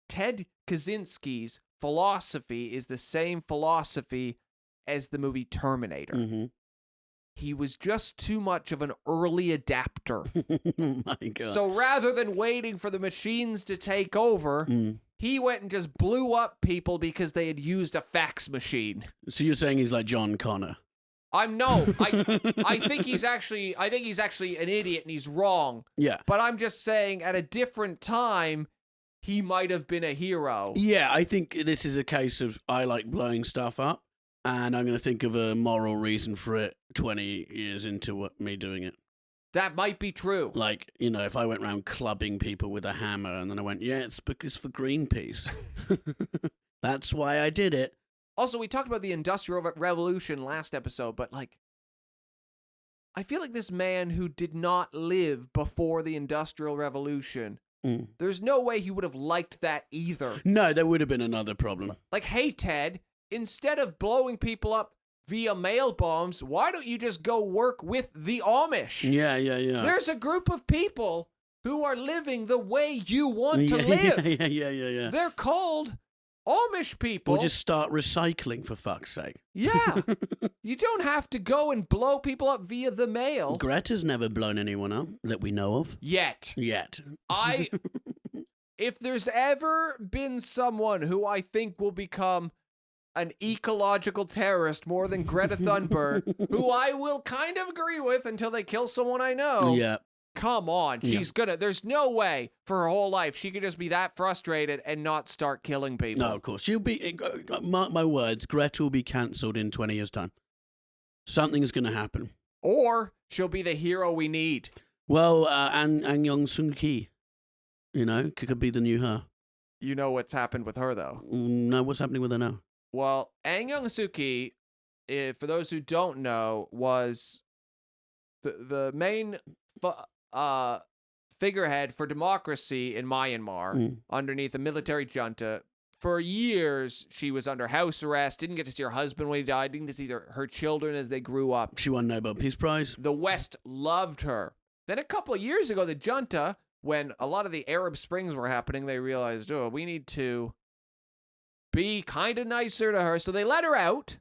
Ted Kaczynski's philosophy is the same philosophy as the movie Terminator. He was just too much of an early adapter. My God. So rather than waiting for the machines to take over, he went and just blew up people because they had used a fax machine. So you're saying he's like John Connor? I think he's actually an idiot and he's wrong. Yeah. But I'm just saying at a different time, he might have been a hero. Yeah, I think this is a case of I like blowing stuff up, and I'm going to think of a moral reason for it 20 years into me doing it. That might be true. Like, you know, if I went around clubbing people with a hammer and then I went, yeah, it's because for Greenpeace. That's why I did it. Also, we talked about the Industrial Revolution last episode, but like, I feel like this man who did not live before the Industrial Revolution, there's no way he would have liked that either. No, there would have been another problem. Like, hey, Ted, instead of blowing people up via mail bombs, why don't you just go work with the Amish? Yeah. There's a group of people who are living the way you want to live. Yeah. They're called Amish people. Or just start recycling, for fuck's sake. Yeah. You don't have to go and blow people up via the mail. Greta's never blown anyone up that we know of. Yet. If If there's ever been someone who I think will become an ecological terrorist more than Greta Thunberg, who I will kind of agree with until they kill someone I know. Yeah. Come on, she's gonna. There's no way for her whole life she could just be that frustrated and not start killing people. No, of course. She'll be, mark my words, Greta will be cancelled in 20 years' time. Something is going to happen. Or she'll be the hero we need. Well, Aung San Suu Kyi, you know, could be the new her. You know what's happened with her, though. No, what's happening with her now? Well, Aung San Suu Kyi, for those who don't know, was the main figurehead for democracy in Myanmar underneath a military junta. For years, she was under house arrest, didn't get to see her husband when he died, didn't get to see her children as they grew up. She won Nobel Peace Prize. The West loved her. Then a couple of years ago, the junta, when a lot of the Arab Springs were happening, they realized, oh, we need to be kind of nicer to her. So they let her out,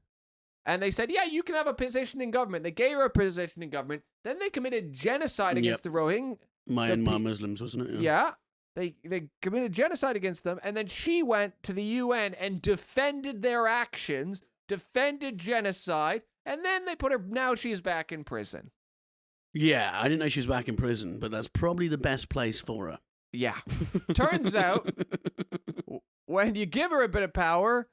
and they said, yeah, you can have a position in government. They gave her a position in government. Then they committed genocide against the Rohingya. Myanmar Muslims, wasn't it? Yeah. They committed genocide against them, and then she went to the UN and defended their actions, defended genocide, and then they put her, now she's back in prison. Yeah, I didn't know she was back in prison, but that's probably the best place for her. Yeah. Turns out, when you give her a bit of power,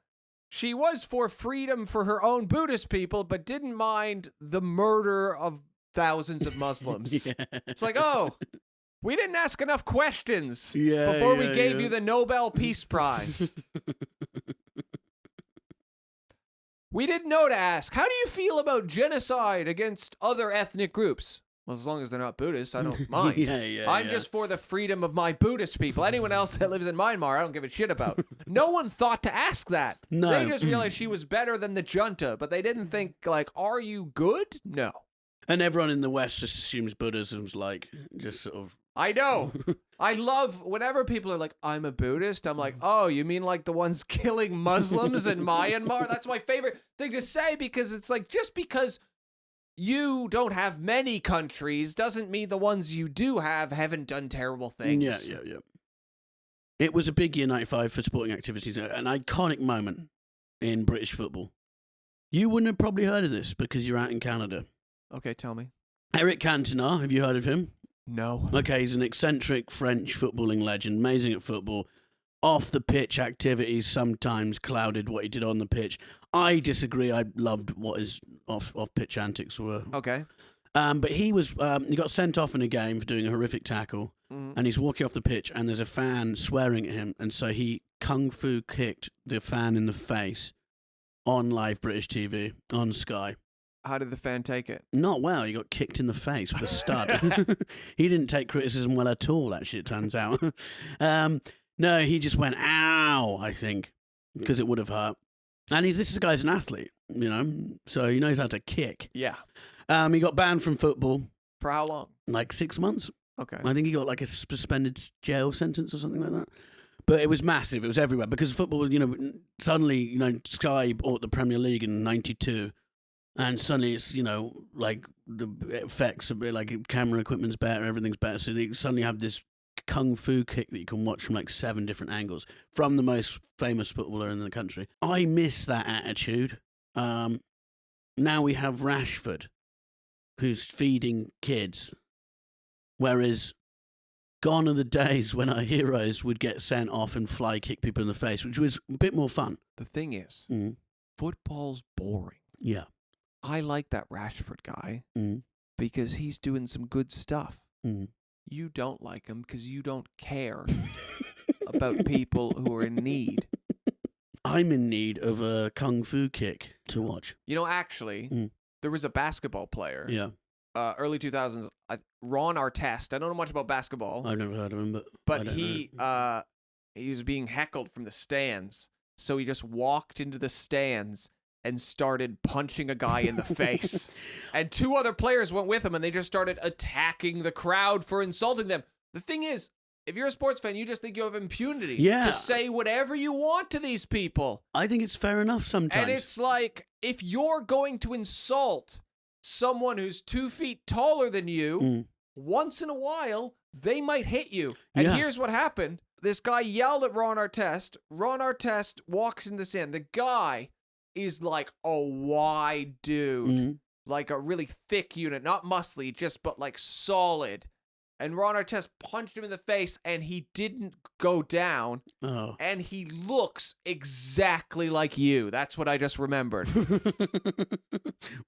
she was for freedom for her own Buddhist people, but didn't mind the murder of thousands of Muslims. Yeah. It's like, oh, we didn't ask enough questions Yeah, before we yeah, gave yeah. you the Nobel Peace Prize. We didn't know to ask, how do you feel about genocide against other ethnic groups? Well, as long as they're not Buddhists, I don't mind. I'm just for the freedom of my Buddhist people. Anyone else that lives in Myanmar, I don't give a shit about. No one thought to ask that. No. They just realized she was better than the junta, but they didn't think, like, are you good? No. And everyone in the West just assumes Buddhism's like just sort of. I know. I love whenever people are like, I'm a Buddhist. I'm like, oh, you mean like the ones killing Muslims in Myanmar? That's my favorite thing to say, because it's like, just because you don't have many countries doesn't mean the ones you do have haven't done terrible things. Yeah. It was a big year 95 for sporting activities, an iconic moment in British football. You wouldn't have probably heard of this because you're out in Canada. Okay, tell me. Eric Cantona, have you heard of him? No. Okay, he's an eccentric French footballing legend, amazing at football. Off the pitch activities sometimes clouded what he did on the pitch. I disagree. I loved what his off pitch antics were. Okay. But he got sent off in a game for doing a horrific tackle, and he's walking off the pitch, and there's a fan swearing at him, and so he kung fu kicked the fan in the face on live British TV on Sky. How did the fan take it? Not well. He got kicked in the face with a stud. He didn't take criticism well at all, actually, it turns out. No, he just went, ow, I think, because it would have hurt. And this guy's an athlete, you know, so he knows how to kick. Yeah. He got banned from football. For how long? Like 6 months. Okay. I think he got like a suspended jail sentence or something like that. But it was massive. It was everywhere because football, you know, suddenly, you know, Sky bought the Premier League in 92. And suddenly it's, you know, like the effects, a bit like camera equipment's better, everything's better. So they suddenly have this kung fu kick that you can watch from like 7 different angles from the most famous footballer in the country. I miss that attitude. Now we have Rashford, who's feeding kids. Whereas gone are the days when our heroes would get sent off and fly kick people in the face, which was a bit more fun. The thing is, football's boring. Yeah. I like that Rashford guy Mm. because he's doing some good stuff. Mm. You don't like him because you don't care about people who are in need. I'm in need of a kung fu kick to watch. You know, actually, there was a basketball player. Yeah. Early 2000s, Ron Artest. I don't know much about basketball. I've never heard of him, but he was being heckled from the stands. So he just walked into the stands and started punching a guy in the face. And 2 other players went with him, and they just started attacking the crowd for insulting them. The thing is, if you're a sports fan, you just think you have impunity to say whatever you want to these people. I think it's fair enough sometimes. And it's like, if you're going to insult someone who's 2 feet taller than you, once in a while, they might hit you. And here's what happened. This guy yelled at Ron Artest. Ron Artest walks in the sand. The guy is like a wide dude, like a really thick unit, not muscly, but like solid. And Ron Artest punched him in the face, and he didn't go down. Oh. And he looks exactly like you. That's what I just remembered.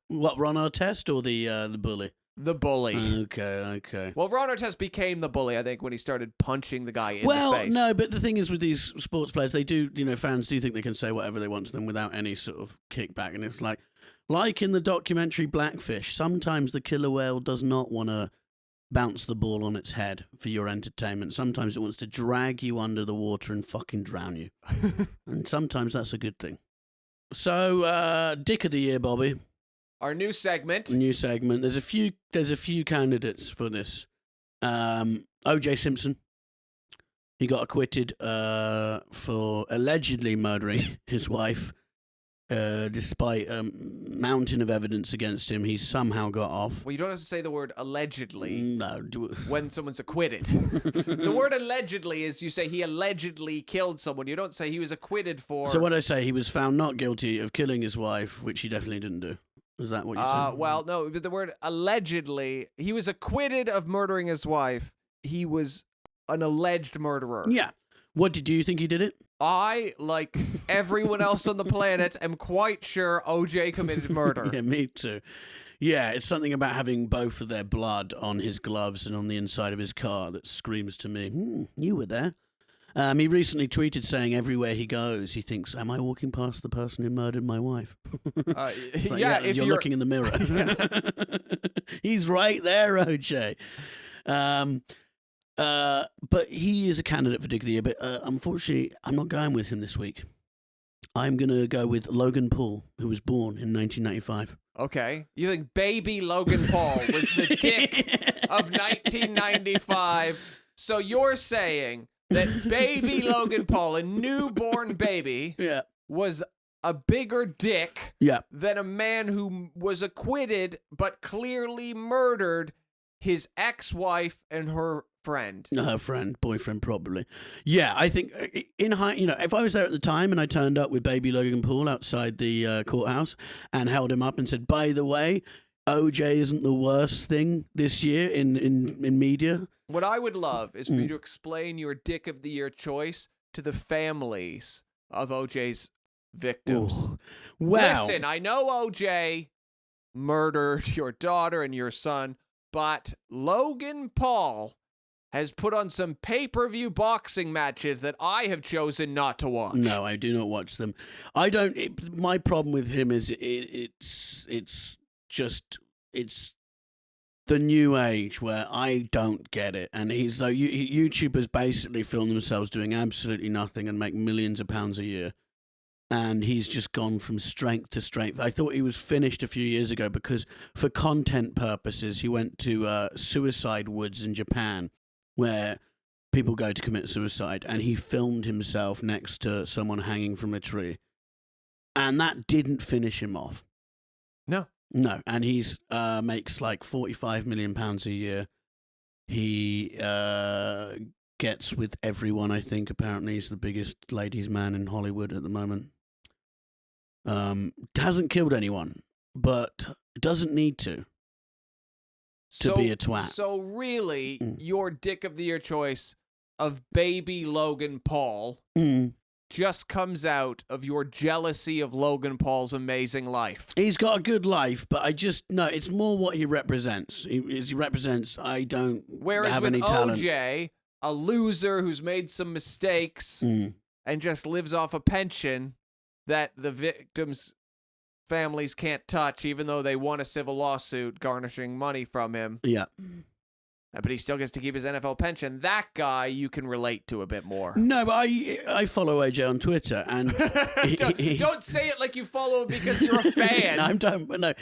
What, Ron Artest or the bully? The bully. Okay. Well, Ron Artest became the bully, I think, when he started punching the guy in the face. Well, no, but the thing is with these sports players, they do, you know, fans do think they can say whatever they want to them without any sort of kickback. And it's like in the documentary Blackfish, sometimes the killer whale does not want to bounce the ball on its head for your entertainment. Sometimes it wants to drag you under the water and fucking drown you. And sometimes that's a good thing. So, Dick of the Year, Bobby. Our new segment. There's a few candidates for this. O.J. Simpson. He got acquitted for allegedly murdering his wife. Despite a mountain of evidence against him, he somehow got off. Well, you don't have to say the word allegedly. No. When someone's acquitted. The word allegedly is you say he allegedly killed someone. You don't say he was acquitted for... So what I say, he was found not guilty of killing his wife, which he definitely didn't do. Is that what you said? Well, no, but the word allegedly, he was acquitted of murdering his wife. He was an alleged murderer. Yeah. What, did you think he did it? I, like everyone else on the planet, am quite sure OJ committed murder. Yeah, me too. Yeah, it's something about having both of their blood on his gloves and on the inside of his car that screams to me, you were there. He recently tweeted saying everywhere he goes, he thinks, am I walking past the person who murdered my wife? It's like, if you're looking in the mirror. He's right there, OJ. But he is a candidate for Dick of the Year, but unfortunately, I'm not going with him this week. I'm going to go with Logan Paul, who was born in 1995. Okay. You think baby Logan Paul was the dick of 1995? So you're saying that baby Logan Paul, a newborn baby, was a bigger dick than a man who was acquitted but clearly murdered his ex-wife and her friend. Her friend, boyfriend, probably. Yeah, I think if I was there at the time and I turned up with baby Logan Paul outside the courthouse and held him up and said, by the way, OJ isn't the worst thing this year in media. What I would love is for you to explain your Dick of the Year choice to the families of OJ's victims. Ooh. Wow. Listen, I know OJ murdered your daughter and your son, but Logan Paul has put on some pay-per-view boxing matches that I have chosen not to watch. No, I do not watch them. I don't. My problem with him is it's the new age where I don't get it, and he's like YouTubers basically film themselves doing absolutely nothing and make millions of pounds a year. And he's just gone from strength to strength. I thought he was finished a few years ago because for content purposes, he went to suicide woods in Japan where people go to commit suicide, and he filmed himself next to someone hanging from a tree. And that didn't finish him off. No, and he's makes like £45 million a year. He gets with everyone, I think. Apparently, he's the biggest ladies' man in Hollywood at the moment. Hasn't killed anyone, but doesn't need to be a twat. So really, your Dick of the Year choice of baby Logan Paul just comes out of your jealousy of Logan Paul's amazing life. He's got a good life, but it's more what he represents. He represents, I don't have any talent. Whereas with OJ, a loser who's made some mistakes and just lives off a pension that the victims' families can't touch, even though they won a civil lawsuit garnishing money from him. Yeah. But he still gets to keep his NFL pension. That guy you can relate to a bit more. No, but I follow AJ on Twitter, and don't say it like you follow him because you're a fan. No.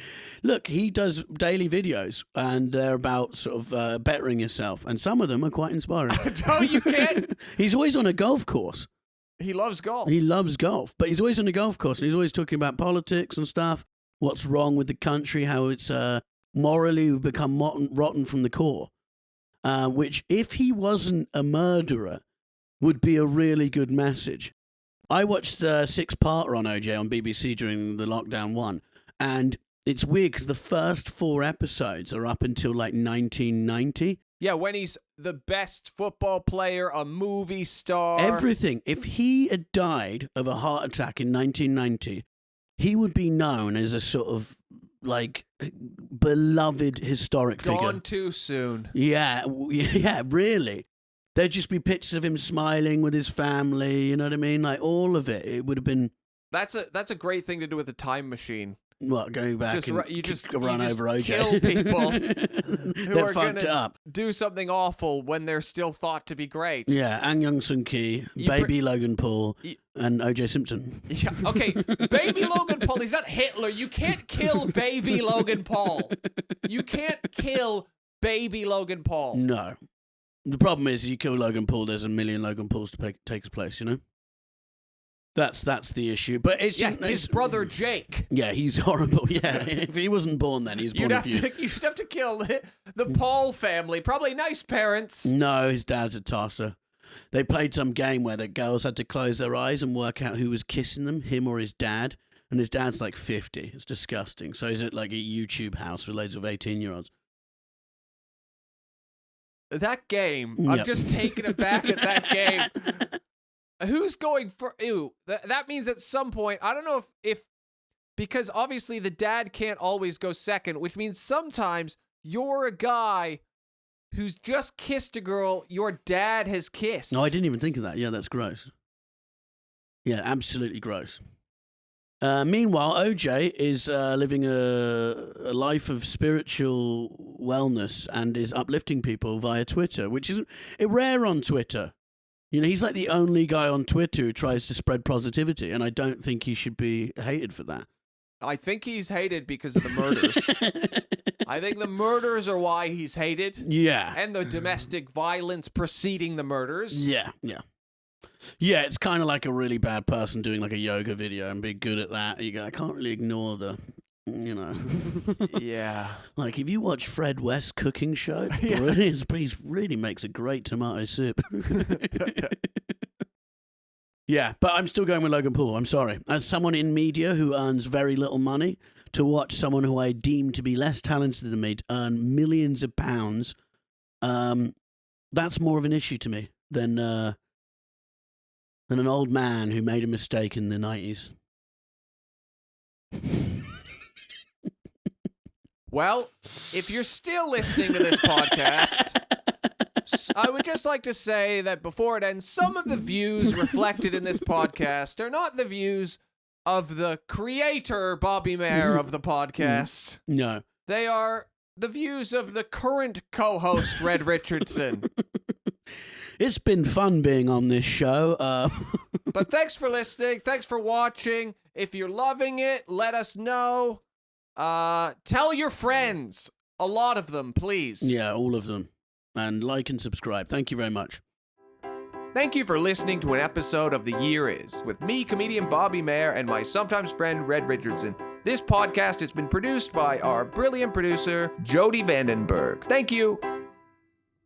Look, he does daily videos, and they're about sort of bettering yourself, and some of them are quite inspiring. No, you can't. He's always on a golf course. He loves golf. He loves golf, but he's always on a golf course, and he's always talking about politics and stuff. What's wrong with the country? How it's morally become rotten from the core. Which, if he wasn't a murderer, would be a really good message. I watched the 6-parter on OJ on BBC during the lockdown one, and it's weird because the first 4 episodes are up until like 1990. Yeah, when he's the best football player, a movie star. Everything. If he had died of a heart attack in 1990, he would be known as a sort of like beloved historic figure. Gone too soon. Yeah, really. There'd just be pictures of him smiling with his family, you know what I mean? Like all of it. It would have been... That's a great thing to do with a time machine. What, going back just, and run over OJ? Kill people who they're are fucked up. Do something awful when they're still thought to be great. Yeah, Ang Young Sun Kee, baby Logan Paul, and OJ Simpson. Yeah, okay, baby Logan Paul, he's not Hitler. You can't kill baby Logan Paul. You can't kill baby Logan Paul. No. The problem is, you kill Logan Paul, there's a million Logan Pauls to take his place, you know? That's the issue. But it's his brother Jake. Yeah, he's horrible. Yeah, if he wasn't born then, he's born of you. You should have to kill the Paul family. Probably nice parents. No, his dad's a tosser. They played some game where the girls had to close their eyes and work out who was kissing them, him or his dad. And his dad's like 50. It's disgusting. So he's at like a YouTube house with loads of 18-year-olds. That game, I'm just taking it back at that game. who's going for, ew, that means at some point, I don't know if, because obviously the dad can't always go second, which means sometimes you're a guy who's just kissed a girl your dad has kissed. No, I didn't even think of that. Yeah, that's gross. Yeah, absolutely gross. Meanwhile, OJ is living a life of spiritual wellness and is uplifting people via Twitter, which is rare on Twitter. You know, he's like the only guy on Twitter who tries to spread positivity, and I don't think he should be hated for that. I think he's hated because of the murders. I think the murders are why he's hated. Yeah. And the domestic violence preceding the murders. Yeah, yeah. Yeah, it's kind of like a really bad person doing like a yoga video and be good at that. You go, I can't really ignore the, you know. Yeah. Like if you watch Fred West's cooking show, he really makes a great tomato soup. Yeah, but I'm still going with Logan Paul. I'm sorry. As someone in media who earns very little money, to watch someone who I deem to be less talented than me earn millions of pounds, that's more of an issue to me than an old man who made a mistake in the 90s. Well, if you're still listening to this podcast, I would just like to say that before it ends, some of the views reflected in this podcast are not the views of the creator, Bobby Mair, of the podcast. No. They are the views of the current co-host, Red Richardson. It's been fun being on this show. But thanks for listening. Thanks for watching. If you're loving it, let us know. Tell your friends. A lot of them, please. Yeah, all of them. And like and subscribe. Thank you very much. Thank you for listening to an episode of The Year Is with me, comedian Bobby Mair, and my sometimes friend, Red Richardson. This podcast has been produced by our brilliant producer, Jody VandenBurg. Thank you.